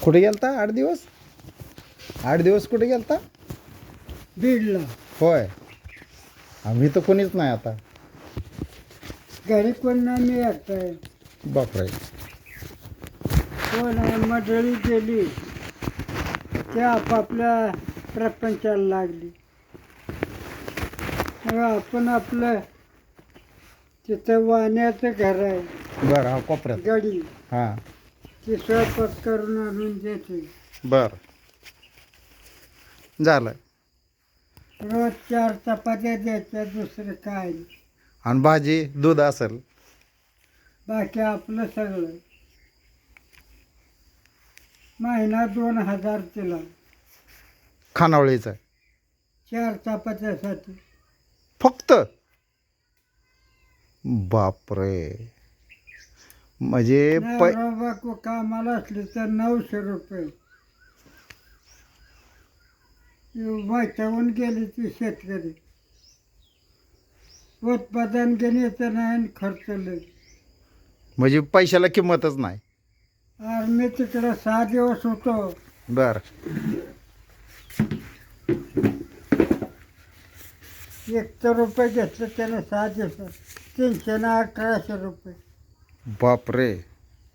कुठे गेलता 8 दिवस? 8 दिवस कुठे गेलता? बीडला. होय. आम्ही तर कोणीच नाही आता. घरी कोण नाही, मी एकटाय. बापरे. कोण आहे मंडळी गेली ते आपापल्या प्रपंचाला लागली. मग आपण आपलं तिथं वाण्याचं घर आहे, बरं, हा कोपऱ्यात. गडी, हां. ती स्वयंपाक करून आणून देते. बरं, झालं. रोज 4 चपात्या द्यायच्या, दुसरं काय नाही. आणि भाजी दूध असेल. बाकी आपलं सगळं. महिना 2000 तिला खानावळीचं 4 चपात्यासाठी. फक्त. बापरे. म्हणजे बायको कामाला असली तर 900 रुपये. वैतागून गेली ती शेतकरी. उत्पादन घेण्याचं नाही आणि खर्च लय. म्हणजे पैशाला किंमतच नाही. आणि मी तिकडं 6 दिवस होतो. बर. 1 रुपये घेतलं त्यानं 6 दिवसात. 300 ना 1800 रुपये. बापरे.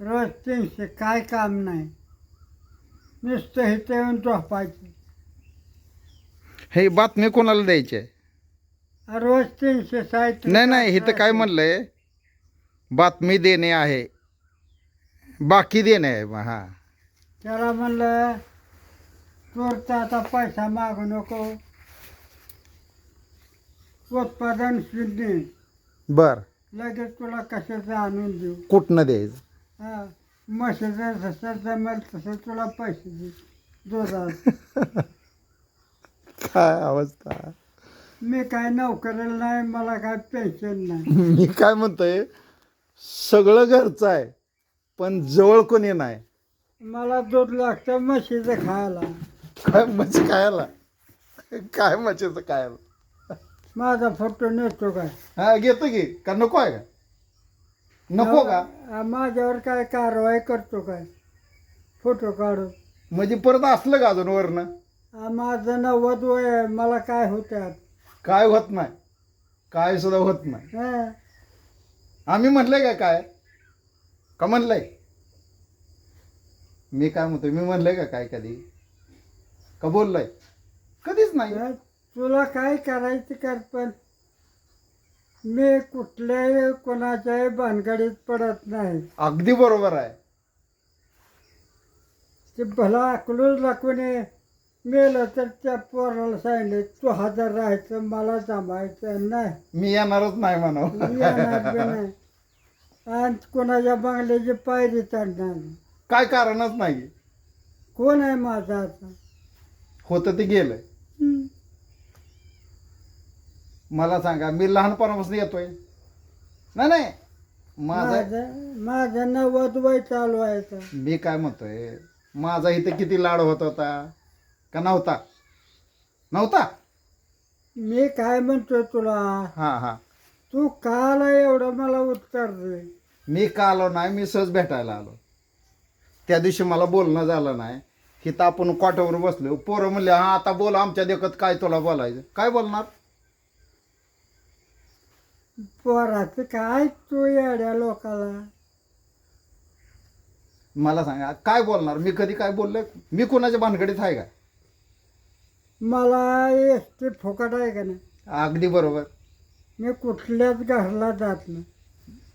रोज 300, काय काम नाही, नुसतं इथं येऊन झोपायचं. हे बातमी कोणाला द्यायची आहे? रोज 360. नाही नाही, इथं काय म्हणलंय, बातमी देणे आहे, बाकी देणे आहे. हां. त्याला म्हणलं तोरत आता पैसा मागू नको, उत्पादन शून्य, बर. लगेच तुला कशाचं आणून देऊ. कुठनं द्यायचं? हां, म्हशीचं जसं जमेल तसं तुला पैसे देऊ दुधात. काय अवस्था. मी काय नोकरीला नाही, मला काय पेन्शन नाही. मी काय म्हणतोय, सगळं घरचं आहे पण जवळ कोणी नाही. मला दूध लागतं म्हशीचं खायला. काय म्हशी खायला? काय म्हशीचं खायला? माझा फोटो नेतो काय? हा, घेतो की. का नको आहे का? नको का? माझ्यावर काय कारवाई करतो काय? फोटो काढून. म्हणजे परत असलं का अजून वरनं? माझं 90 वय आहे, मला काय होत्यात? काय होत नाही, काय सुद्धा होत नाही. हं. आम्ही म्हटलंय का काय? का म्हणलंय? मी काय म्हणतोय, मी म्हणलंय का काय कधी? का बोललोय? कधीच नाही. तुला काय करायचं कर, पण मी कुठल्याही कोणाच्याही भानगडीत पडत नाही. अगदी बरोबर आहे. ते भला अकलूजला कोणी मेलं तर त्या पोराला सांगितलं तू हजर राहायचं, मला जमायचं नाही. मी येणारच नाही मी म्हणावं. येणार बी नाही. आणि कोणाच्या बंगल्याची पायरी चढणार नाही. काय कारणच नाही. कोण आहे माझा आता? होतं ते गेलंय. हं. मला सांगा, मी लहानपणापासून येतोय. नाही नाही, माझं 90 वय चालू आहे आता. मी काय म्हणतोय, माझा इथे किती लाड होत होता का नव्हता? नव्हता. मी काय म्हणतोय तुला, हा हा. तू काल एवढं मला उत्तर दे. मी का आलो नाही, मी सहज भेटायला आलो. त्या दिवशी मला बोलणं झालं नाही. इथं आपण कॉटावर बसलो, पोरं म्हणले हा आता बोल आमच्या देखत, काय तुला बोलायचं? काय बोलणार? पोराचं काय तू येड्या लोकाला. मला सांगा, काय बोलणार? मी कधी काय बोललोय? मी कोणाच्या भानगडीत आहे का? मला एसटी फुकट आहे का नाही? अगदी बरोबर. मी कुठल्याच घरला जात नाही.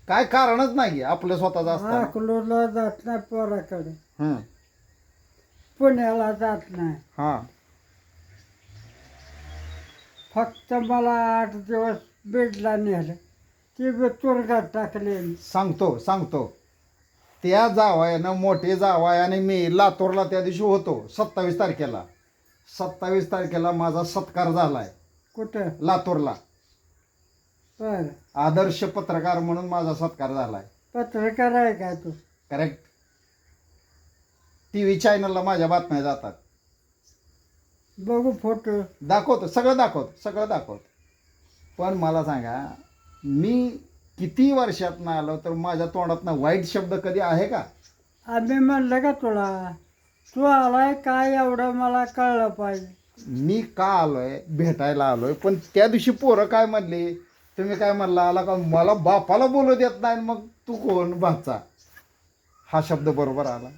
काय कारणच नाही आपलं स्वतःचं असतं. अकलूजला जात नाही पोराकडे, हं. पुण्याला जात नाही. हां. फक्त मला 8 दिवस बीडला नेलं, ती बी तुरुंगात टाकले. सांगतो. त्या जावयानं, मोठे जावय आणि मी लातूरला त्या दिवशी होतो 27 तारखेला. 27 तारखेला माझा सत्कार झालाय कुठं? लातूरला. बरं. आदर्श पत्रकार म्हणून माझा सत्कार झालाय. पत्रकार आहे का तू? करेक्ट. TV चॅनलला माझ्या बातम्या जातात. बघू फोटो. दाखवतो, सगळं दाखवतो. पण मला सांगा, मी किती वर्षातनं आलो तर माझ्या तोंडातनं वाईट शब्द कधी आहे का? आम्ही म्हणलं का तुला, तू आलाय काय एवढं मला कळलं पाहिजे. मी का आलोय भेटायला आलोय, पण त्या दिवशी पोरं काय म्हणली, तुम्ही काय म्हणला आला का मला बापाला बोलू देत नाही, मग तू कोण भाचा, हा शब्द बरोबर आला.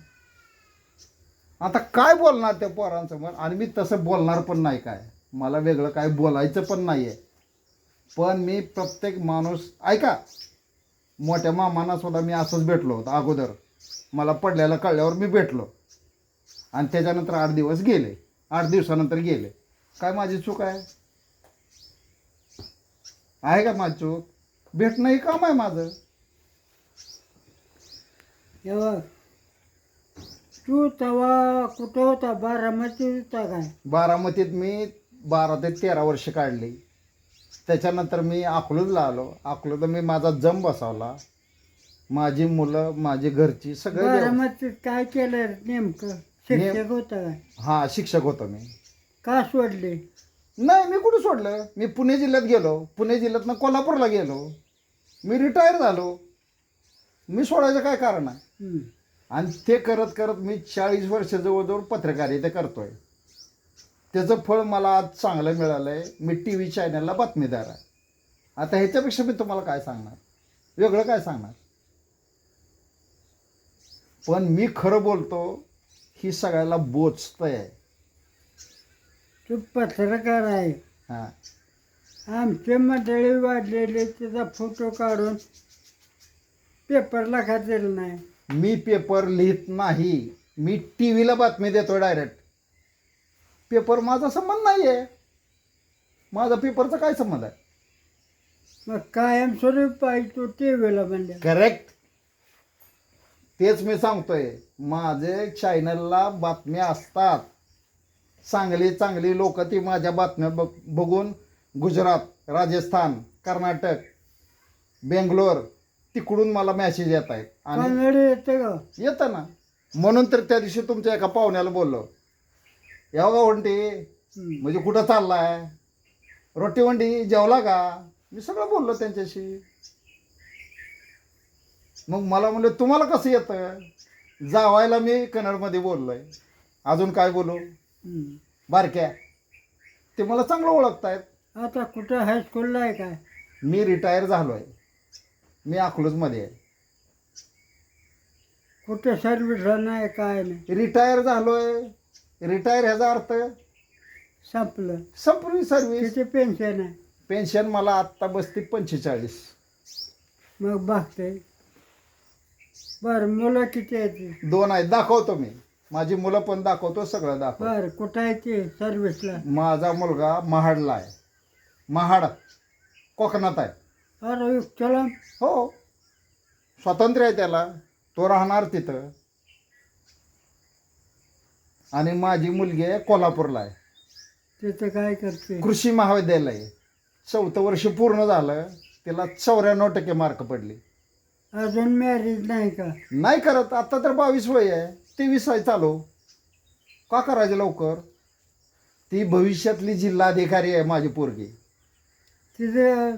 आता काय बोलणार त्या पोरांसमोर, आणि मी तसं बोलणार पण नाही, काय मला वेगळं काय बोलायचं पण नाही आहे. पण मी प्रत्येक माणूस ऐका, मोठ्या मामांना सुद्धा मी असंच भेटलो होतो अगोदर, मला पडल्याला कळल्यावर मी भेटलो, आणि त्याच्यानंतर 8 दिवस गेले, 8 दिवसानंतर गेले. काय माझी चूक आहे का माझी चूक? भेटणं हे काम आहे माझं. हे बघ, तू तेव्हा कुठं होता? बारामतीत होता काय? बारामतीत मी 12 ते 13 वर्ष काढली. त्याच्यानंतर मी अकलूजला आलो. अकलूजला मी माझा जम बसवला, माझी मुलं, माझी घरची सगळे. बारामतीत काय केलं नेमकं? शिक्षक होता काय? हां, शिक्षक होतो मी. का सोडले? नाही, मी कुठं सोडलं. मी पुणे जिल्ह्यात गेलो, पुणे जिल्ह्यातनं कोल्हापूरला गेलो, मी रिटायर झालो. मी सोडायचं काय कारण आहे? हम्म. आणि ते करत करत मी 40 वर्ष जवळजवळ पत्रकारिता करतोय. त्याचं फळ मला आज चांगलं मिळालं आहे. मी टी व्ही चॅनलला बातमीदार आहे. आता ह्याच्यापेक्षा मी तुम्हाला काय सांगणार, वेगळं काय सांगणार. पण मी खरं बोलतो, ही सगळ्याला बोचतंय आहे. तू पत्रकार आहे. हां, आमचे मंडळी वाढलेले त्याचा फोटो काढून पेपरला खातेल नाही. मी पेपर लिहित नाही, मी टी व्हीला बातमी देतो डायरेक्ट. पेपर माझा संबंध नाही आहे. माझा पेपरचा काय संबंध आहे? मग कायमस्वरूपी पाहिजे तू टी व्हीला म्हणल्या. करेक्ट, तेच मी सांगतोय. माझे चॅनलला बातम्या असतात, चांगली चांगली लोक ती माझ्या बातम्या बघून गुजरात, राजस्थान, कर्नाटक, बेंगलोर तिकडून मला मेसेज येत आहेत. आणि कन्नड येते का? येतं ना. म्हणून तर त्या दिवशी तुमच्या एका पाहुण्याला बोललो, या का वंटी, म्हणजे कुठं चाललाय, रोटी वंटी जेवला का, मी सगळं बोललो त्यांच्याशी. मग मला म्हणलं तुम्हाला कसं येतं? जावायला मी कन्नडमध्ये बोललोय, अजून काय बोलू. बारक्या ते मला चांगलं ओळखतायत. आता कुठं हायस्कूलला आहे काय? मी रिटायर झालो आहे, मी अकलूजमध्ये आहे. कुठं सर्व्हिसला नाही काय नाही? रिटायर झालोय. रिटायर ह्याचा अर्थ संपलं. संपली सर्व्हिस. किती पेन्शन आहे? पेन्शन मला आत्ता बसते 45. मग बघते. बरं, मुलं किती आहेत? 2 आहेत. दाखवतो मी, माझी मुलं पण दाखवतो, सगळं दाखवतो. बरं, कुठं आहे ते सर्व्हिसला? माझा मुलगा महाडला आहे. महाड कोकणात आहे. अरे चला. हो, स्वातंत्र्य आहे त्याला, तो राहणार तिथं. आणि माझी मुलगी आहे कोल्हापूरला आहे, तिथं काय करते? कृषी महाविद्यालय. 4थं वर्ष पूर्ण झालं, तिला 94% मार्क पडले. अजून मॅरेज नाही का? नाही करत. आता तर 22 वय आहे, 23 आहे चालू. का करायचं लवकर? ती भविष्यातली जिल्हाधिकारी आहे माझी पोरगी. तिचं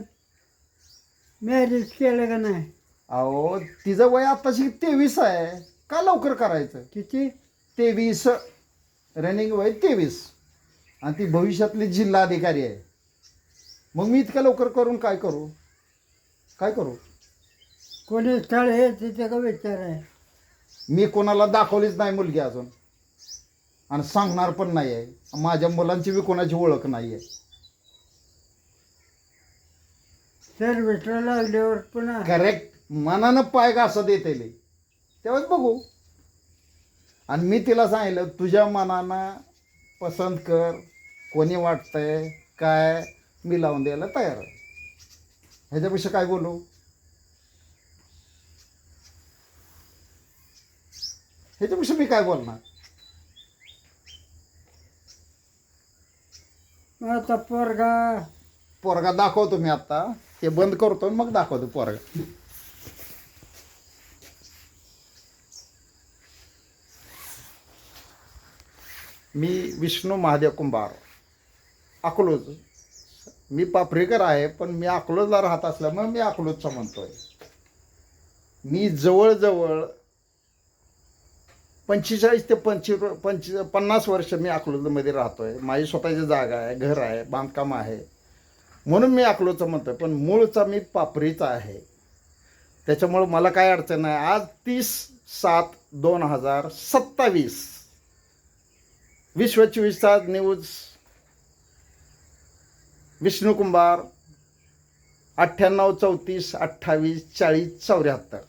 मॅरेज केलं का नाही? अहो, तिचं वय आत्ताशी 23 आहे, का लवकर करायचं? किती? 23, रनिंग वय 23, आणि ती भविष्यातली जिल्हाधिकारी आहे. मग मी इतक्या लवकर करून काय करू? काय करू? कोणी स्थळ हे तिथे का विचार आहे? मी कोणाला दाखवलीच नाही मुलगी अजून, आणि सांगणार पण नाही आहे. माझ्या मुलांची बी कोणाची ओळख नाही आहे. सर्व्हिसला लागल्यावर पुन्हा करेक्ट, मनानं पाय घासत येते तेव्हाच बघू. आणि मी तिला सांगितलं, तुझ्या मनानं पसंत कर, कोणी वाटतंय काय, मी लावून द्यायला तयार आहे. ह्याच्यापेक्षा काय बोलू? ह्याच्यापेक्षा मी काय बोलणार? आता पोरगा दाखवतो मी आता, ते बंद करतो मग दाखवतो पोरगा. मी विष्णू महादेव कुंभार, अकलूज. मी पापरीकर आहे, पण मी अकलूजला राहत असल्यामुळे मी अकलूजचा म्हणतोय. मी जवळजवळ 45 ते 50 वर्ष मी अकलूजमध्ये राहतोय. माझी स्वतःची जागा आहे, घर आहे, बांधकाम आहे, म्हणून मी अकलूजचं म्हणतोय. पण मूळचा मी पापरीचा आहे. त्याच्यामुळं मला काय अडचण नाही. आज 30/7/2027 विश्व24चा न्यूज विष्णू कुंभार 98 34 28 40 74.